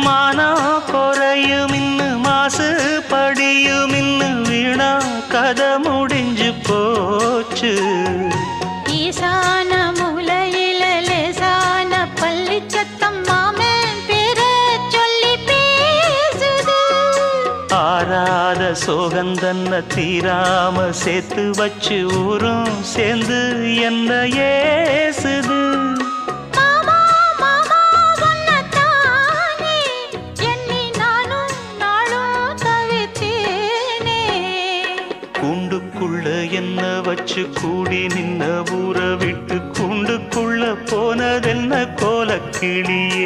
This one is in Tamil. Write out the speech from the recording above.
மானம் குறையும் இன்னு மாசு படியும் இன்னு வீணா கதை முடிஞ்சு போச்சு. ஈசான மூலையில லேசான பள்ளி சத்தம் மாமன் பேர சொல்லி பேசுது. ஆறாத சோகந்தன்ன தீராம சேர்த்து வச்சு ஊரும் சேர்ந்து என்ன ஏசுது. மாமா மாமா உன்னத்தானே எண்ணி நானும் நாளும் தவித்தேனே. கூண்டுக்குள்ள என்ன வச்சு கூடி நின்ன ஊற விட்டு கூண்டுக்குள்ள போனதென்ன கோலக்கிளியே.